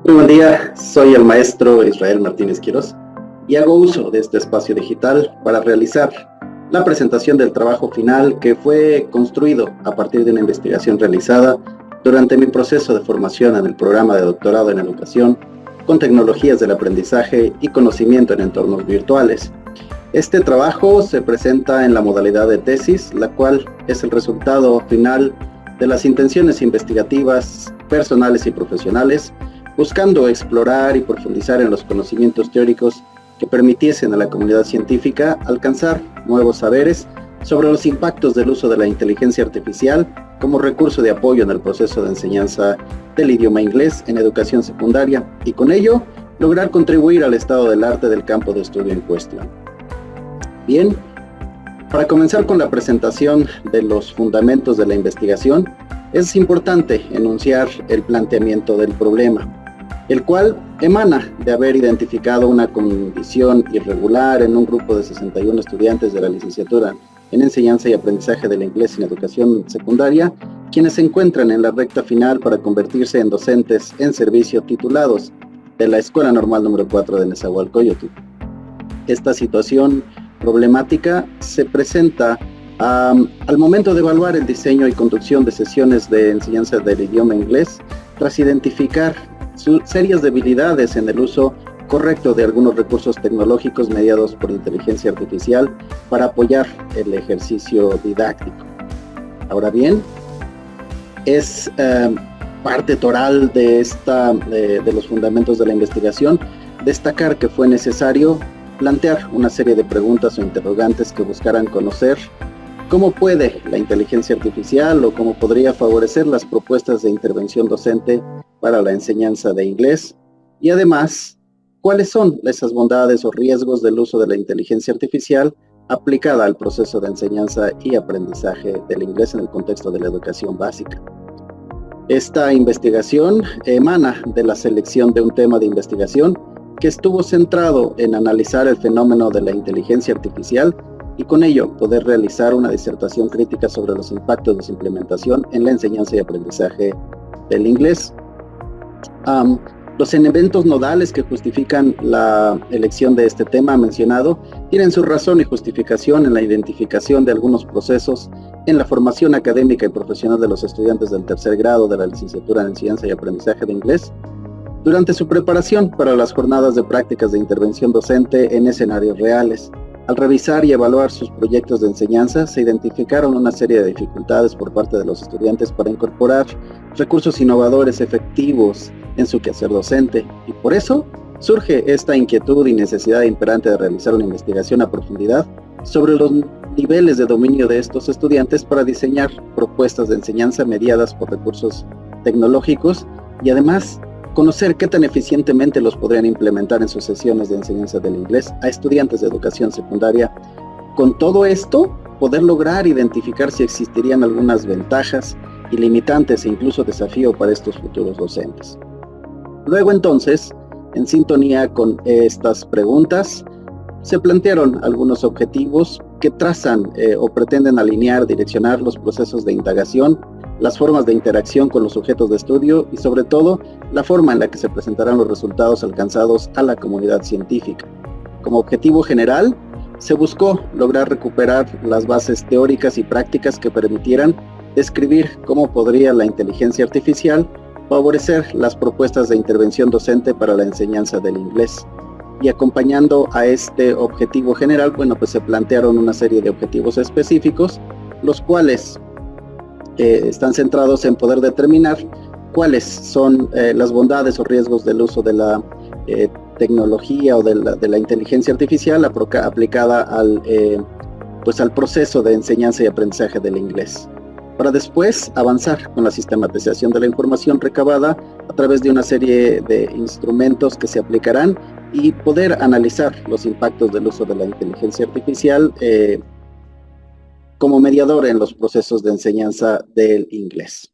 Muy buen día, soy el maestro Israel Martínez Quirós y hago uso de este espacio digital para realizar la presentación del trabajo final que fue construido a partir de una investigación realizada durante mi proceso de formación en el programa de doctorado en educación con tecnologías del aprendizaje y conocimiento en entornos virtuales. Este trabajo se presenta en la modalidad de tesis, la cual es el resultado final de las intenciones investigativas personales y profesionales, buscando explorar y profundizar en los conocimientos teóricos que permitiesen a la comunidad científica alcanzar nuevos saberes sobre los impactos del uso de la inteligencia artificial como recurso de apoyo en el proceso de enseñanza del idioma inglés en educación secundaria y con ello lograr contribuir al estado del arte del campo de estudio en cuestión. Bien, para comenzar con la presentación de los fundamentos de la investigación, es importante enunciar el planteamiento del problema, el cual emana de haber identificado una condición irregular en un grupo de 61 estudiantes de la licenciatura en enseñanza y aprendizaje del inglés en educación secundaria, quienes se encuentran en la recta final para convertirse en docentes en servicio titulados de la Escuela Normal número 4 de Nezahualcóyotl. Esta situación problemática se presenta al momento de evaluar el diseño y conducción de sesiones de enseñanza del idioma inglés, tras identificar serias debilidades en el uso correcto de algunos recursos tecnológicos mediados por inteligencia artificial para apoyar el ejercicio didáctico. Ahora bien, es parte toral de los fundamentos de la investigación destacar que fue necesario plantear una serie de preguntas o interrogantes que buscaran conocer cómo puede la inteligencia artificial o cómo podría favorecer las propuestas de intervención docente para la enseñanza de inglés y además, cuáles son esas bondades o riesgos del uso de la inteligencia artificial aplicada al proceso de enseñanza y aprendizaje del inglés en el contexto de la educación básica. Esta investigación emana de la selección de un tema de investigación que estuvo centrado en analizar el fenómeno de la inteligencia artificial y con ello poder realizar una disertación crítica sobre los impactos de su implementación en la enseñanza y aprendizaje del inglés. Los elementos nodales que justifican la elección de este tema mencionado tienen su razón y justificación en la identificación de algunos procesos en la formación académica y profesional de los estudiantes del tercer grado de la licenciatura en enseñanza y aprendizaje de inglés durante su preparación para las jornadas de prácticas de intervención docente en escenarios reales. Al revisar y evaluar sus proyectos de enseñanza, se identificaron una serie de dificultades por parte de los estudiantes para incorporar recursos innovadores efectivos en su quehacer docente, y por eso surge esta inquietud y necesidad imperante de realizar una investigación a profundidad sobre los niveles de dominio de estos estudiantes para diseñar propuestas de enseñanza mediadas por recursos tecnológicos y además conocer qué tan eficientemente los podrían implementar en sus sesiones de enseñanza del inglés a estudiantes de educación secundaria. Con todo esto, poder lograr identificar si existirían algunas ventajas y limitantes e incluso desafío para estos futuros docentes. Luego entonces, en sintonía con estas preguntas, se plantearon algunos objetivos que trazan o pretenden alinear, direccionar los procesos de indagación, las formas de interacción con los sujetos de estudio y sobre todo la forma en la que se presentarán los resultados alcanzados a la comunidad científica. Como objetivo general, se buscó lograr recuperar las bases teóricas y prácticas que permitieran describir cómo podría la inteligencia artificial favorecer las propuestas de intervención docente para la enseñanza del inglés. Y acompañando a este objetivo general, pues se plantearon una serie de objetivos específicos, los cuales están centrados en poder determinar cuáles son las bondades o riesgos del uso de la tecnología o de la inteligencia artificial aplicada al proceso de enseñanza y aprendizaje del inglés, para después avanzar con la sistematización de la información recabada a través de una serie de instrumentos que se aplicarán y poder analizar los impactos del uso de la inteligencia artificial como mediador en los procesos de enseñanza del inglés.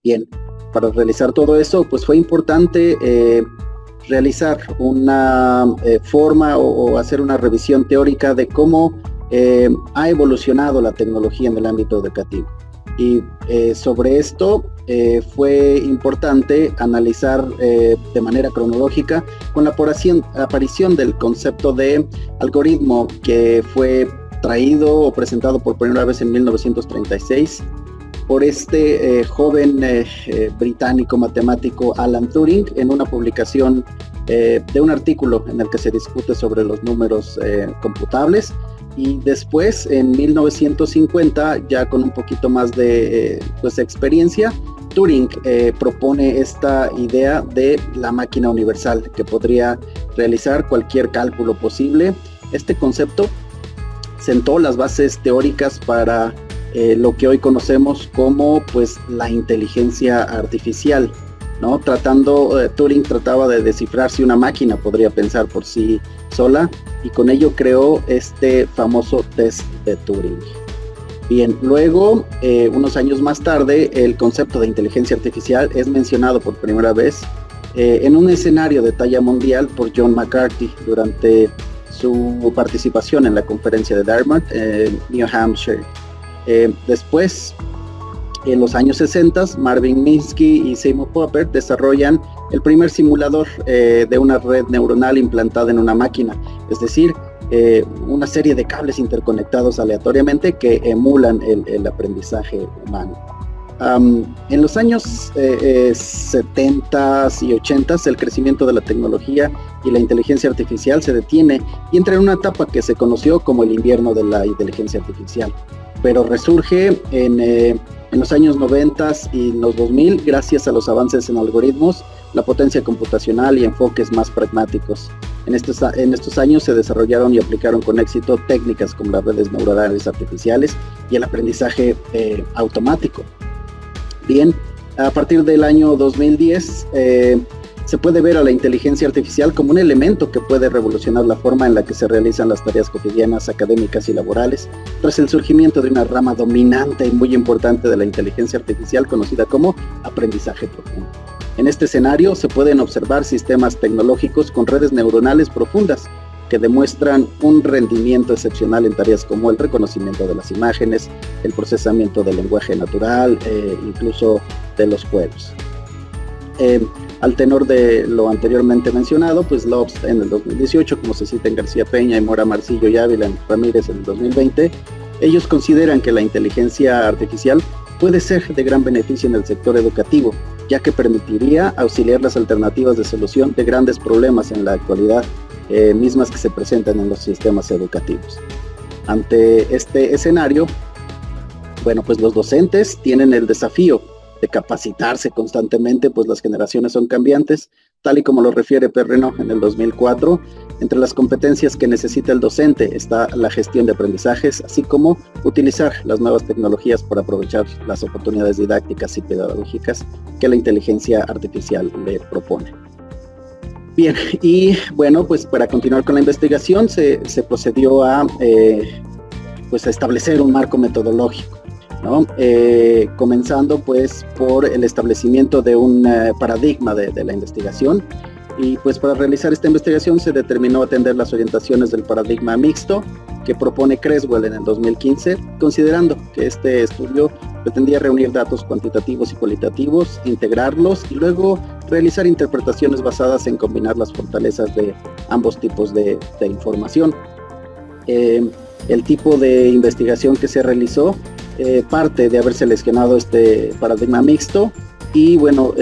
Bien, para realizar todo eso, fue importante realizar una forma o hacer una revisión teórica de cómo ha evolucionado la tecnología en el ámbito educativo. Y sobre esto fue importante analizar de manera cronológica con la aparición del concepto de algoritmo, que fue traído o presentado por primera vez en 1936 por este joven británico matemático Alan Turing, en una publicación de un artículo en el que se discute sobre los números computables. Y después, en 1950, ya con un poquito más de experiencia, Turing propone esta idea de la máquina universal, que podría realizar cualquier cálculo posible. Este concepto sentó las bases teóricas para lo que hoy conocemos como pues la inteligencia artificial, ¿no? Turing trataba de descifrar si una máquina podría pensar por sí sola, y con ello creó este famoso test de Turing. Bien, luego, unos años más tarde, el concepto de inteligencia artificial es mencionado por primera vez en un escenario de talla mundial por John McCarthy durante su participación en la conferencia de Dartmouth, New Hampshire. Después, en los años 60, Marvin Minsky y Seymour Papert desarrollan el primer simulador de una red neuronal implantada en una máquina, es decir, una serie de cables interconectados aleatoriamente que emulan el aprendizaje humano. En los años 70 y 80, el crecimiento de la tecnología y la inteligencia artificial se detiene y entra en una etapa que se conoció como el invierno de la inteligencia artificial, pero resurge en los años 90 y los 2000 gracias a los avances en algoritmos, la potencia computacional y enfoques más pragmáticos. En estos años se desarrollaron y aplicaron con éxito técnicas como las redes neuronales artificiales y el aprendizaje automático. Bien, a partir del año 2010 se puede ver a la inteligencia artificial como un elemento que puede revolucionar la forma en la que se realizan las tareas cotidianas, académicas y laborales, tras el surgimiento de una rama dominante y muy importante de la inteligencia artificial conocida como aprendizaje profundo. En este escenario se pueden observar sistemas tecnológicos con redes neuronales profundas que demuestran un rendimiento excepcional en tareas como el reconocimiento de las imágenes, el procesamiento del lenguaje natural, incluso de los juegos. Al tenor de lo anteriormente mencionado, pues Lobs en el 2018, como se cita en García Peña y Mora Marcillo y Ávila Ramírez en el 2020, ellos consideran que la inteligencia artificial puede ser de gran beneficio en el sector educativo, ya que permitiría auxiliar las alternativas de solución de grandes problemas en la actualidad, mismas que se presentan en los sistemas educativos. Ante este escenario, bueno, pues los docentes tienen el desafío de capacitarse constantemente, pues las generaciones son cambiantes, tal y como lo refiere Perreno en el 2004. Entre las competencias que necesita el docente está la gestión de aprendizajes, así como utilizar las nuevas tecnologías para aprovechar las oportunidades didácticas y pedagógicas que la inteligencia artificial le propone. Bien, y bueno, pues para continuar con la investigación se procedió a establecer un marco metodológico, ¿no? Comenzando pues por el establecimiento de un paradigma de la investigación, y pues para realizar esta investigación se determinó atender las orientaciones del paradigma mixto que propone Creswell en el 2015, considerando que este estudio pretendía reunir datos cuantitativos y cualitativos, integrarlos y luego realizar interpretaciones basadas en combinar las fortalezas de ambos tipos de información. El tipo de investigación que se realizó parte de haber seleccionado este paradigma mixto, y bueno,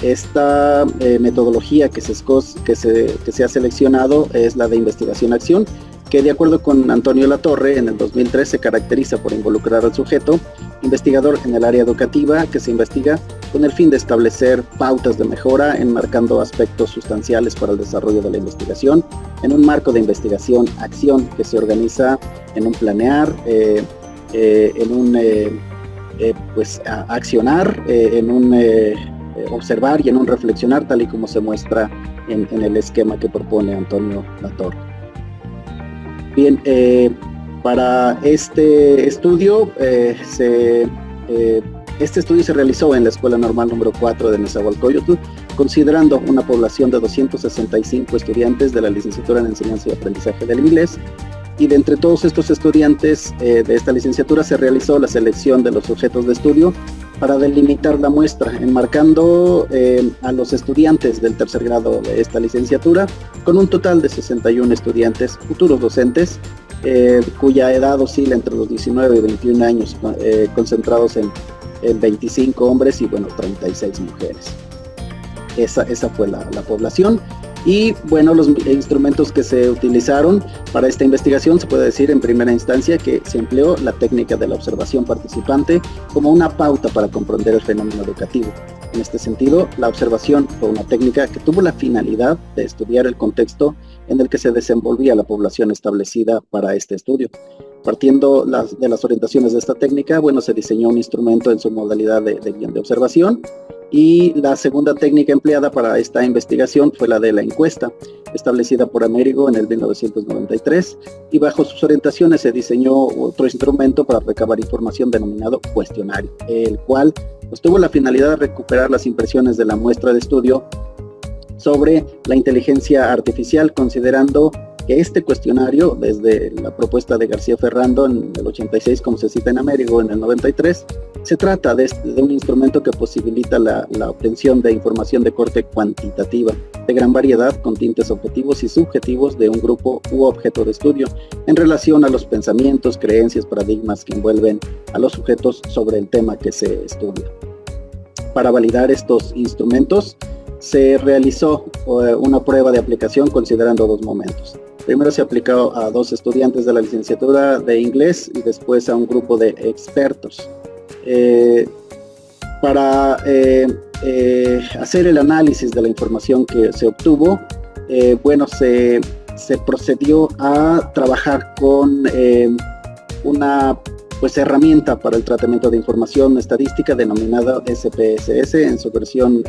esta metodología que se ha seleccionado es la de investigación-acción, que de acuerdo con Antonio Latorre en el 2003 se caracteriza por involucrar al sujeto investigador en el área educativa que se investiga con el fin de establecer pautas de mejora, enmarcando aspectos sustanciales para el desarrollo de la investigación en un marco de investigación-acción que se organiza en un planear, en un accionar, en un observar y en un reflexionar, tal y como se muestra en el esquema que propone Antonio Latorre. Bien, para este estudio, este estudio se realizó en la Escuela Normal número 4 de Nezahualcóyotl, considerando una población de 265 estudiantes de la licenciatura en Enseñanza y Aprendizaje del Inglés, y de entre todos estos estudiantes de esta licenciatura se realizó la selección de los sujetos de estudio para delimitar la muestra, enmarcando a los estudiantes del tercer grado de esta licenciatura, con un total de 61 estudiantes, futuros docentes, cuya edad oscila entre los 19 y 21 años, concentrados en 25 hombres y, bueno, 36 mujeres. Esa fue la población. Y bueno, los instrumentos que se utilizaron para esta investigación, se puede decir en primera instancia que se empleó la técnica de la observación participante como una pauta para comprender el fenómeno educativo. En este sentido, la observación fue una técnica que tuvo la finalidad de estudiar el contexto en el que se desenvolvía la población establecida para este estudio. Partiendo de las orientaciones de esta técnica, bueno, se diseñó un instrumento en su modalidad de guión de observación. Y la segunda técnica empleada para esta investigación fue la de la encuesta, establecida por Amerigo en el 1993, y bajo sus orientaciones se diseñó otro instrumento para recabar información denominado cuestionario, el cual pues, tuvo la finalidad de recuperar las impresiones de la muestra de estudio sobre la inteligencia artificial, considerando que este cuestionario, desde la propuesta de García Ferrando en el 86, como se cita en Amerigo en el 93, se trata de un instrumento que posibilita la obtención de información de corte cuantitativa, de gran variedad, con tintes objetivos y subjetivos de un grupo u objeto de estudio, en relación a los pensamientos, creencias, paradigmas que envuelven a los sujetos sobre el tema que se estudia. Para validar estos instrumentos, se realizó una prueba de aplicación considerando dos momentos. Primero se aplicó a 2 estudiantes de la licenciatura de inglés y después a un grupo de expertos. Para hacer el análisis de la información que se obtuvo, bueno, se procedió a trabajar con una herramienta para el tratamiento de información estadística denominada SPSS en su versión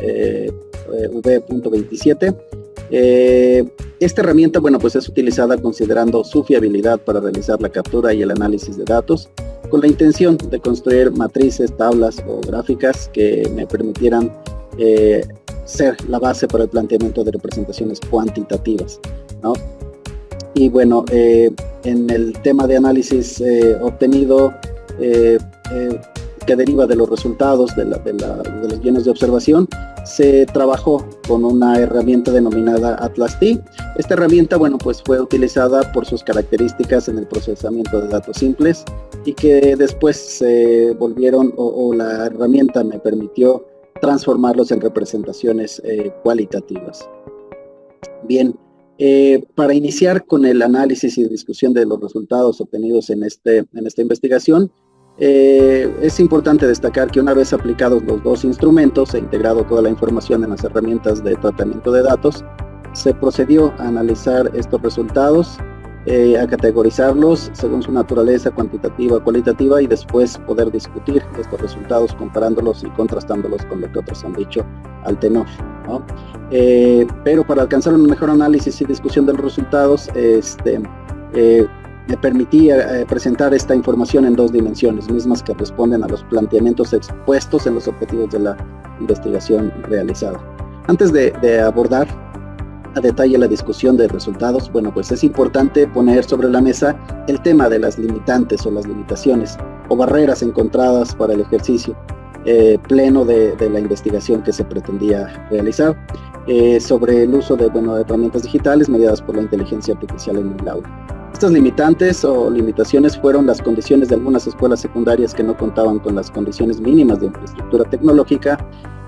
V.27. Esta herramienta, bueno, pues es utilizada considerando su fiabilidad para realizar la captura y el análisis de datos, con la intención de construir matrices, tablas o gráficas que me permitieran ser la base para el planteamiento de representaciones cuantitativas, ¿no? Y bueno, en el tema de análisis obtenido, que deriva de los resultados de los guiones de observación, se trabajó con una herramienta denominada Atlas-T. Esta herramienta, bueno, pues fue utilizada por sus características en el procesamiento de datos simples y que después se volvieron, o la herramienta me permitió transformarlos en representaciones cualitativas. Bien, para iniciar con el análisis y discusión de los resultados obtenidos en esta investigación, es importante destacar que una vez aplicados los dos instrumentos e integrado toda la información en las herramientas de tratamiento de datos, se procedió a analizar estos resultados, a categorizarlos según su naturaleza cuantitativa, cualitativa, y después poder discutir estos resultados comparándolos y contrastándolos con lo que otros han dicho al tenor, ¿no? Pero para alcanzar un mejor análisis y discusión de los resultados, me permitía presentar esta información en 2 dimensiones, mismas que responden a los planteamientos expuestos en los objetivos de la investigación realizada. Antes de abordar a detalle la discusión de resultados, bueno, pues es importante poner sobre la mesa el tema de las limitantes o las limitaciones o barreras encontradas para el ejercicio pleno de la investigación que se pretendía realizar sobre el uso de herramientas digitales mediadas por la inteligencia artificial en el aula. Estas limitantes o limitaciones fueron las condiciones de algunas escuelas secundarias que no contaban con las condiciones mínimas de infraestructura tecnológica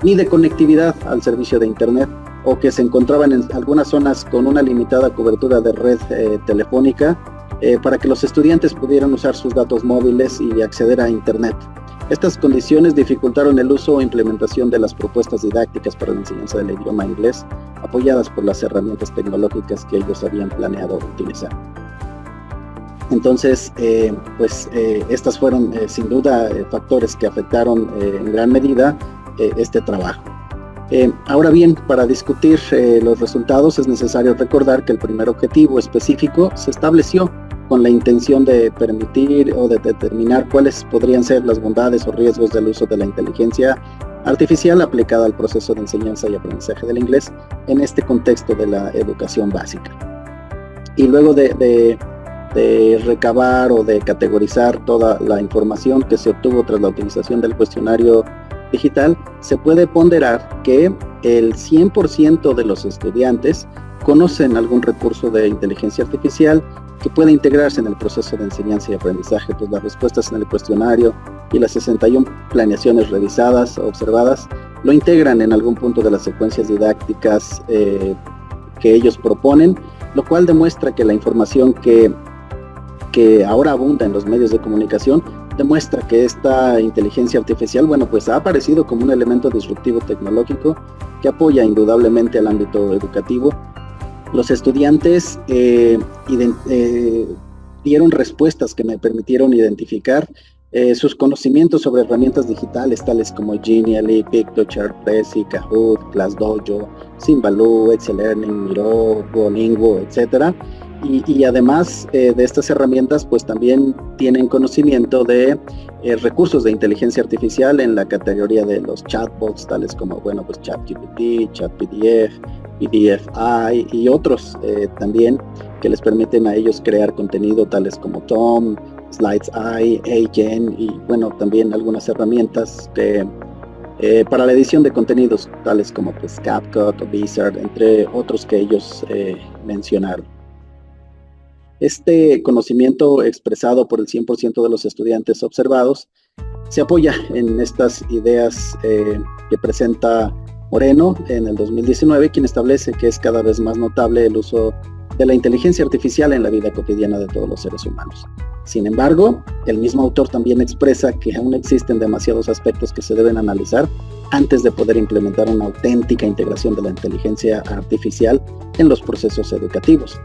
ni de conectividad al servicio de Internet, o que se encontraban en algunas zonas con una limitada cobertura de red telefónica para que los estudiantes pudieran usar sus datos móviles y acceder a Internet. Estas condiciones dificultaron el uso o implementación de las propuestas didácticas para la enseñanza del idioma inglés, apoyadas por las herramientas tecnológicas que ellos habían planeado utilizar. Entonces, estas fueron sin duda factores que afectaron en gran medida este trabajo. Ahora bien, para discutir los resultados es necesario recordar que el primer objetivo específico se estableció con la intención de permitir o de determinar cuáles podrían ser las bondades o riesgos del uso de la inteligencia artificial aplicada al proceso de enseñanza y aprendizaje del inglés en este contexto de la educación básica. Y luego de recabar o de categorizar toda la información que se obtuvo tras la utilización del cuestionario digital, se puede ponderar que el 100% de los estudiantes conocen algún recurso de inteligencia artificial que puede integrarse en el proceso de enseñanza y aprendizaje. Pues las respuestas en el cuestionario y las 61 planeaciones revisadas o observadas lo integran en algún punto de las secuencias didácticas que ellos proponen, lo cual demuestra que la información que ahora abunda en los medios de comunicación demuestra que esta inteligencia artificial, bueno, pues ha aparecido como un elemento disruptivo tecnológico que apoya indudablemente al ámbito educativo. Los estudiantes dieron respuestas que me permitieron identificar sus conocimientos sobre herramientas digitales tales como Genially, Pictochart, Prezi, Kahoot, ClassDojo, Symbaloo, Excel Learning, Miro, Duolingo, etcétera. Y además de estas herramientas, pues también tienen conocimiento de recursos de inteligencia artificial en la categoría de los chatbots, tales como, bueno, pues ChatGPT, ChatPDF, PDFi y otros también que les permiten a ellos crear contenido, tales como Tom, SlidesEye, HeyGen y, bueno, también algunas herramientas que para la edición de contenidos, tales como pues CapCut o Wizard, entre otros que ellos mencionaron. Este conocimiento expresado por el 100% de los estudiantes observados se apoya en estas ideas que presenta Moreno en el 2019, quien establece que es cada vez más notable el uso de la inteligencia artificial en la vida cotidiana de todos los seres humanos. Sin embargo, el mismo autor también expresa que aún existen demasiados aspectos que se deben analizar antes de poder implementar una auténtica integración de la inteligencia artificial en los procesos educativos.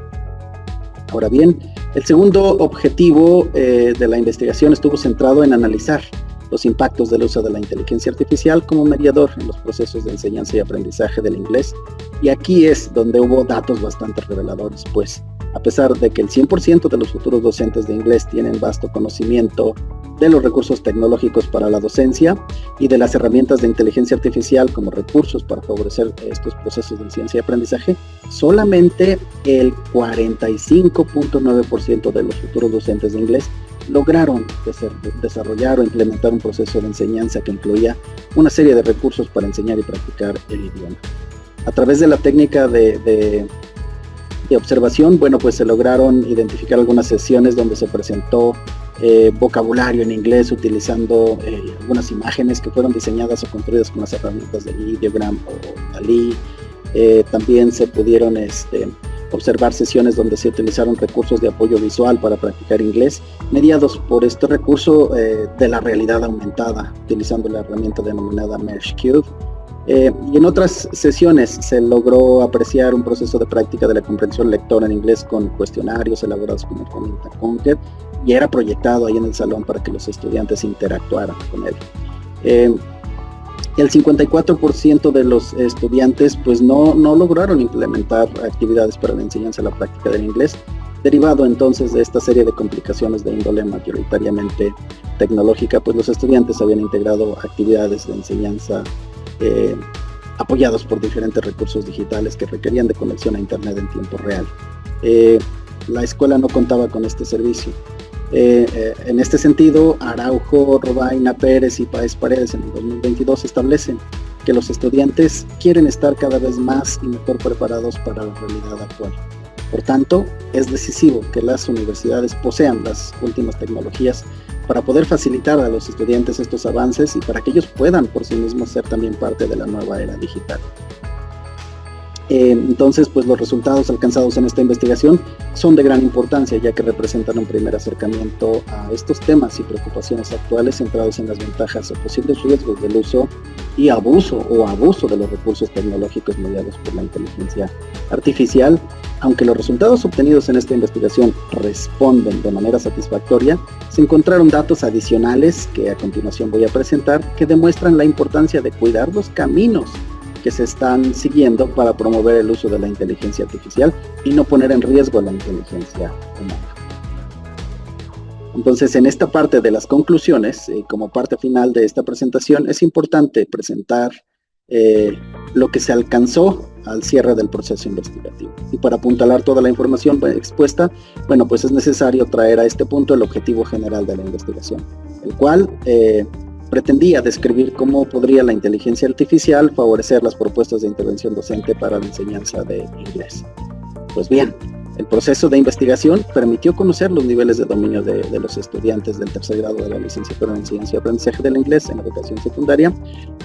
Ahora bien, el segundo objetivo de la investigación estuvo centrado en analizar los impactos del uso de la inteligencia artificial como mediador en los procesos de enseñanza y aprendizaje del inglés. Y aquí es donde hubo datos bastante reveladores, pues a pesar de que el 100% de los futuros docentes de inglés tienen vasto conocimiento de los recursos tecnológicos para la docencia y de las herramientas de inteligencia artificial como recursos para favorecer estos procesos de enseñanza y aprendizaje, solamente el 45.9% de los futuros docentes de inglés lograron desarrollar o implementar un proceso de enseñanza que incluía una serie de recursos para enseñar y practicar el idioma. A través de la técnica de observación, bueno, pues se lograron identificar algunas sesiones donde se presentó vocabulario en inglés utilizando algunas imágenes que fueron diseñadas o construidas con las herramientas de Ideogram o DALL-E. También se pudieron observar sesiones donde se utilizaron recursos de apoyo visual para practicar inglés, mediados por este recurso de la realidad aumentada, utilizando la herramienta denominada Mesh Cube. Y en otras sesiones se logró apreciar un proceso de práctica de la comprensión lectora en inglés con cuestionarios elaborados con la herramienta Conquer, y era proyectado ahí en el salón para que los estudiantes interactuaran con él. El 54% de los estudiantes pues no lograron implementar actividades para la enseñanza y la práctica del inglés, derivado entonces de esta serie de complicaciones de índole mayoritariamente tecnológica, pues los estudiantes habían integrado actividades de enseñanza apoyados por diferentes recursos digitales que requerían de conexión a internet en tiempo real. La escuela no contaba con este servicio. En este sentido, Araujo, Robaina, Pérez y Páez Paredes en el 2022 establecen que los estudiantes quieren estar cada vez más y mejor preparados para la realidad actual. Por tanto, es decisivo que las universidades posean las últimas tecnologías para poder facilitar a los estudiantes estos avances y para que ellos puedan por sí mismos ser también parte de la nueva era digital. Entonces, pues los resultados alcanzados en esta investigación son de gran importancia, ya que representan un primer acercamiento a estos temas y preocupaciones actuales centrados en las ventajas o posibles riesgos del uso y abuso de los recursos tecnológicos mediados por la inteligencia artificial. Aunque los resultados obtenidos en esta investigación responden de manera satisfactoria, se encontraron datos adicionales que a continuación voy a presentar que demuestran la importancia de cuidar los caminos que se están siguiendo para promover el uso de la inteligencia artificial y no poner en riesgo la inteligencia humana. Entonces, en esta parte de las conclusiones, como parte final de esta presentación, es importante presentar lo que se alcanzó al cierre del proceso investigativo. Y para apuntalar toda la información expuesta, bueno, pues es necesario traer a este punto el objetivo general de la investigación, el cual pretendía describir cómo podría la inteligencia artificial favorecer las propuestas de intervención docente para la enseñanza de inglés. Pues bien, el proceso de investigación permitió conocer los niveles de dominio de los estudiantes del tercer grado de la licenciatura en enseñanza y aprendizaje del inglés en educación secundaria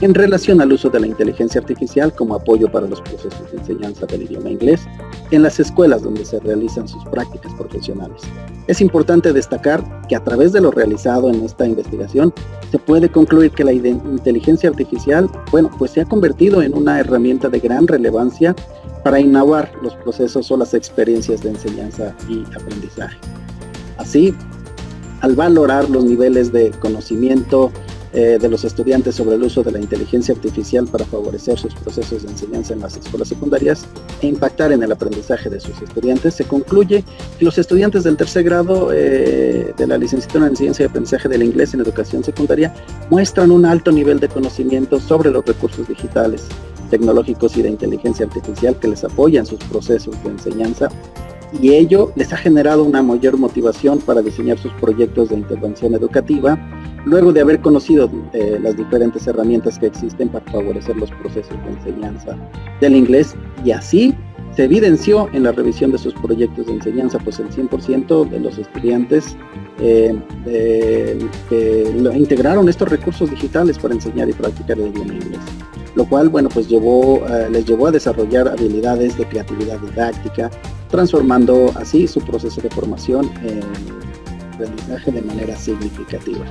en relación al uso de la inteligencia artificial como apoyo para los procesos de enseñanza del idioma inglés en las escuelas donde se realizan sus prácticas profesionales. Es importante destacar que a través de lo realizado en esta investigación se puede concluir que la inteligencia artificial, pues se ha convertido en una herramienta de gran relevancia para innovar los procesos o las experiencias de enseñanza y aprendizaje. Así, al valorar los niveles de conocimiento de los estudiantes sobre el uso de la inteligencia artificial para favorecer sus procesos de enseñanza en las escuelas secundarias e impactar en el aprendizaje de sus estudiantes, se concluye que los estudiantes del tercer grado de la licenciatura en enseñanza y aprendizaje del inglés en educación secundaria muestran un alto nivel de conocimiento sobre los recursos digitales, tecnológicos y de inteligencia artificial que les apoyan sus procesos de enseñanza, y ello les ha generado una mayor motivación para diseñar sus proyectos de intervención educativa luego de haber conocido las diferentes herramientas que existen para favorecer los procesos de enseñanza del inglés, y así se evidenció en la revisión de sus proyectos de enseñanza, pues el 100% de los estudiantes integraron estos recursos digitales para enseñar y practicar el idioma inglés, lo cual, pues les llevó a desarrollar habilidades de creatividad didáctica, transformando así su proceso de formación en aprendizaje de manera significativa.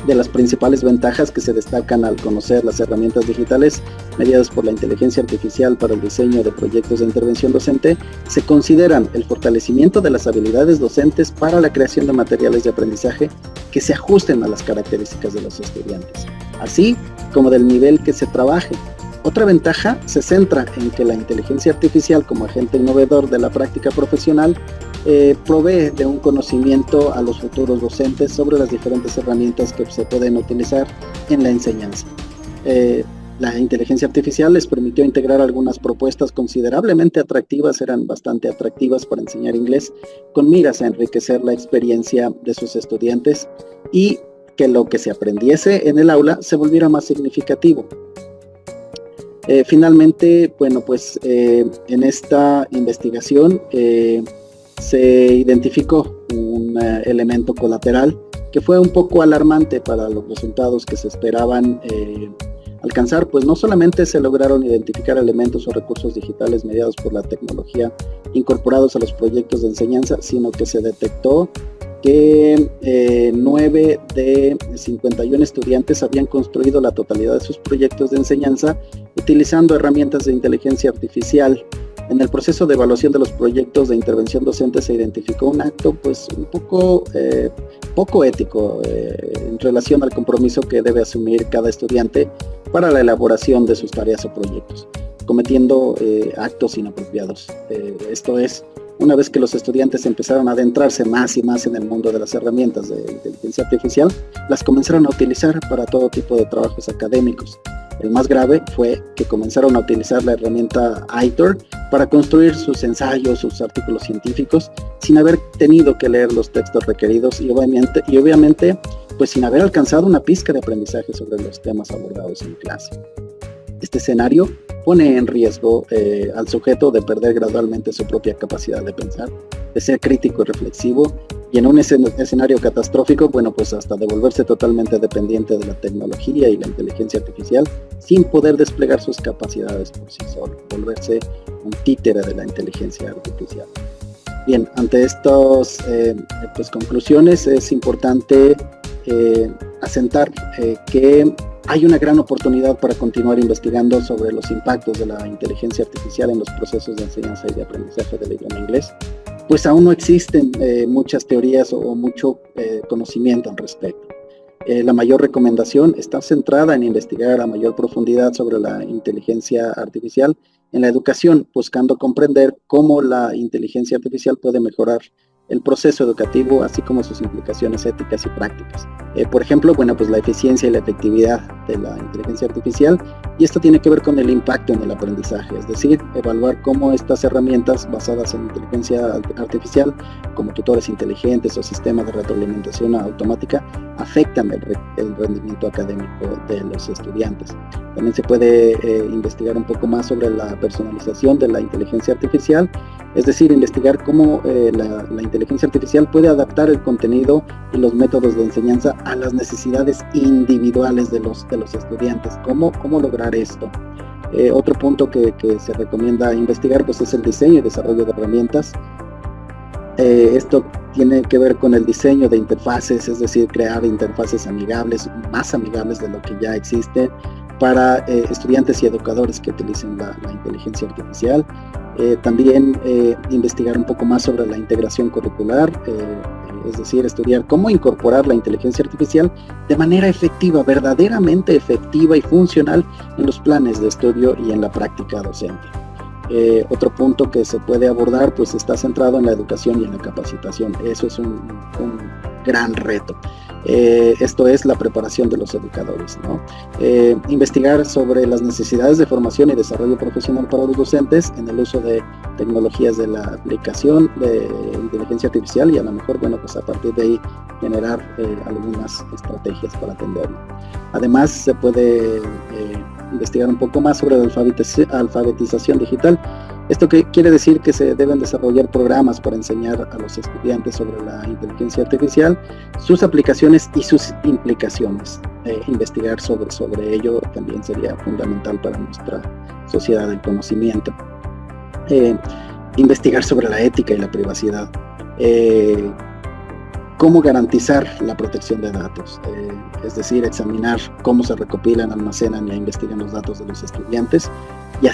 De las principales ventajas que se destacan al conocer las herramientas digitales mediadas por la inteligencia artificial para el diseño de proyectos de intervención docente, se consideran el fortalecimiento de las habilidades docentes para la creación de materiales de aprendizaje que se ajusten a las características de los estudiantes, así como del nivel que se trabaje. Otra ventaja se centra en que la inteligencia artificial como agente innovador de la práctica profesional provee de un conocimiento a los futuros docentes sobre las diferentes herramientas que se pueden utilizar en la enseñanza. La inteligencia artificial les permitió integrar algunas propuestas considerablemente atractivas, eran bastante atractivas para enseñar inglés, con miras a enriquecer la experiencia de sus estudiantes y que lo que se aprendiese en el aula se volviera más significativo. Finalmente, en esta investigación se identificó un elemento colateral que fue un poco alarmante para los resultados que se esperaban alcanzar, pues no solamente se lograron identificar elementos o recursos digitales mediados por la tecnología incorporados a los proyectos de enseñanza, sino que se detectó que 9 de 51 estudiantes habían construido la totalidad de sus proyectos de enseñanza utilizando herramientas de inteligencia artificial. En el proceso de evaluación de los proyectos de intervención docente se identificó un acto un poco ético en relación al compromiso que debe asumir cada estudiante para la elaboración de sus tareas o proyectos, cometiendo actos inapropiados. Esto es, una vez que los estudiantes empezaron a adentrarse más y más en el mundo de las herramientas de inteligencia artificial, las comenzaron a utilizar para todo tipo de trabajos académicos. El más grave fue que comenzaron a utilizar la herramienta iTutor para construir sus ensayos, sus artículos científicos, sin haber tenido que leer los textos requeridos y obviamente sin haber alcanzado una pizca de aprendizaje sobre los temas abordados en clase. Este escenario pone en riesgo al sujeto de perder gradualmente su propia capacidad de pensar, de ser crítico y reflexivo, y en un escenario catastrófico, hasta de volverse totalmente dependiente de la tecnología y la inteligencia artificial sin poder desplegar sus capacidades por sí solo, volverse un títere de la inteligencia artificial. Bien, ante estas conclusiones es importante asentar que hay una gran oportunidad para continuar investigando sobre los impactos de la inteligencia artificial en los procesos de enseñanza y de aprendizaje del idioma inglés, pues aún no existen muchas teorías o mucho conocimiento al respecto. La mayor recomendación está centrada en investigar a mayor profundidad sobre la inteligencia artificial en la educación, buscando comprender cómo la inteligencia artificial puede mejorar el proceso educativo, así como sus implicaciones éticas y prácticas. Por ejemplo, bueno, pues la eficiencia y la efectividad de la inteligencia artificial, y esto tiene que ver con el impacto en el aprendizaje, es decir, evaluar cómo estas herramientas basadas en inteligencia artificial, como tutores inteligentes o sistemas de retroalimentación automática, afectan el rendimiento académico de los estudiantes. También se puede investigar un poco más sobre la personalización de la inteligencia artificial, es decir, investigar cómo la inteligencia artificial puede adaptar el contenido y los métodos de enseñanza a las necesidades individuales de los estudiantes. ¿Cómo lograr esto? Otro punto que se recomienda investigar pues, es el diseño y desarrollo de herramientas. Esto tiene que ver con el diseño de interfaces, es decir, crear interfaces amigables, más amigables de lo que ya existe, para estudiantes y educadores que utilicen la inteligencia artificial. También investigar un poco más sobre la integración curricular, es decir, estudiar cómo incorporar la inteligencia artificial de manera efectiva, verdaderamente efectiva y funcional en los planes de estudio y en la práctica docente. Otro punto que se puede abordar pues está centrado en la educación y en la capacitación. Eso es un gran reto. Esto es la preparación de los educadores, ¿no? Investigar sobre las necesidades de formación y desarrollo profesional para los docentes en el uso de tecnologías de la aplicación de inteligencia artificial, y a lo mejor, bueno, pues a partir de ahí generar algunas estrategias para atenderlo. Además, se puede investigar un poco más sobre la alfabetización digital. Esto que quiere decir que se deben desarrollar programas para enseñar a los estudiantes sobre la inteligencia artificial, sus aplicaciones y sus implicaciones. Investigar sobre ello también sería fundamental para nuestra sociedad del conocimiento. Investigar sobre la ética y la privacidad. Cómo garantizar la protección de datos, es decir, examinar cómo se recopilan, almacenan e investigan los datos de los estudiantes y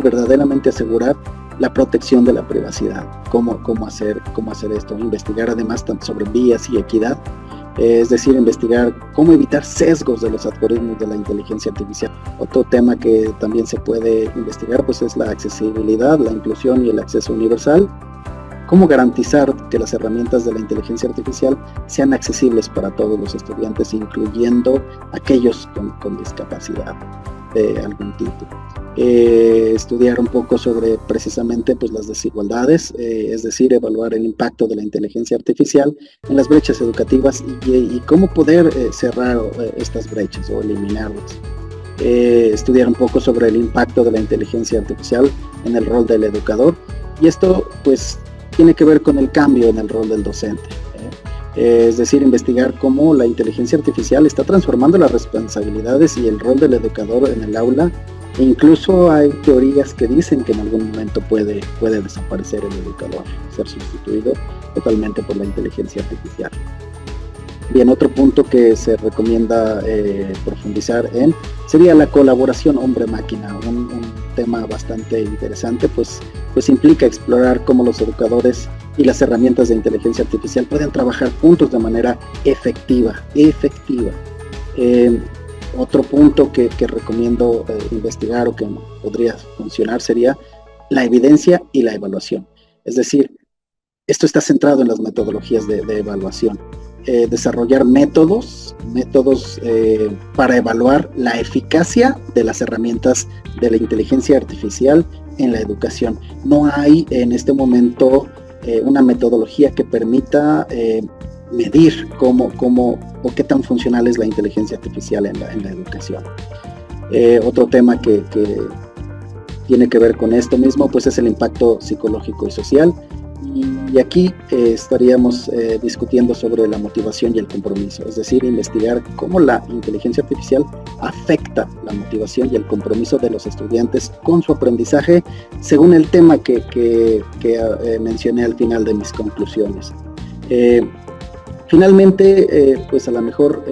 verdaderamente asegurar la protección de la privacidad. Cómo hacer esto. Investigar además tanto sobre vías y equidad, es decir, investigar cómo evitar sesgos de los algoritmos de la inteligencia artificial. Otro tema que también se puede investigar pues es la accesibilidad, la inclusión y el acceso universal. Cómo garantizar que las herramientas de la inteligencia artificial sean accesibles para todos los estudiantes, incluyendo aquellos con discapacidad de algún tipo. Estudiar un poco sobre precisamente pues, las desigualdades, es decir, evaluar el impacto de la inteligencia artificial en las brechas educativas y cómo poder cerrar estas brechas o eliminarlas. Estudiar un poco sobre el impacto de la inteligencia artificial en el rol del educador, y esto pues tiene que ver con el cambio en el rol del docente. Es decir, investigar cómo la inteligencia artificial está transformando las responsabilidades y el rol del educador en el aula, e incluso hay teorías que dicen que en algún momento puede desaparecer el educador, ser sustituido totalmente por la inteligencia artificial. Bien, otro punto que se recomienda profundizar en sería la colaboración hombre-máquina, un tema bastante interesante, pues implica explorar cómo los educadores y las herramientas de inteligencia artificial pueden trabajar juntos de manera efectiva. Otro punto que recomiendo investigar o que podría funcionar sería la evidencia y la evaluación. Es decir, esto está centrado en las metodologías de evaluación. Desarrollar métodos para evaluar la eficacia de las herramientas de la inteligencia artificial en la educación. No hay en este momento una metodología que permita medir cómo o qué tan funcional es la inteligencia artificial en la educación. Otro tema que tiene que ver con esto mismo pues es el impacto psicológico y social. Y aquí estaríamos discutiendo sobre la motivación y el compromiso, es decir, investigar cómo la inteligencia artificial afecta la motivación y el compromiso de los estudiantes con su aprendizaje, según el tema que mencioné al final de mis conclusiones. Finalmente, pues a lo mejor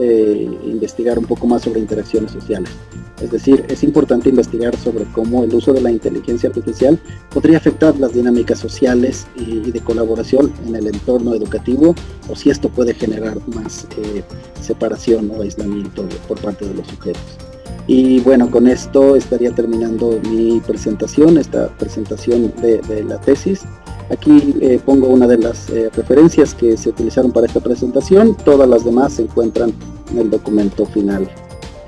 investigar un poco más sobre interacciones sociales. Es decir, es importante investigar sobre cómo el uso de la inteligencia artificial podría afectar las dinámicas sociales y de colaboración en el entorno educativo, o si esto puede generar más separación o aislamiento por parte de los sujetos. Y bueno, con esto estaría terminando mi presentación, esta presentación de la tesis. Aquí pongo una de las referencias que se utilizaron para esta presentación. Todas las demás se encuentran en el documento final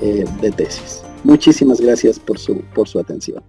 de tesis. Muchísimas gracias por su atención.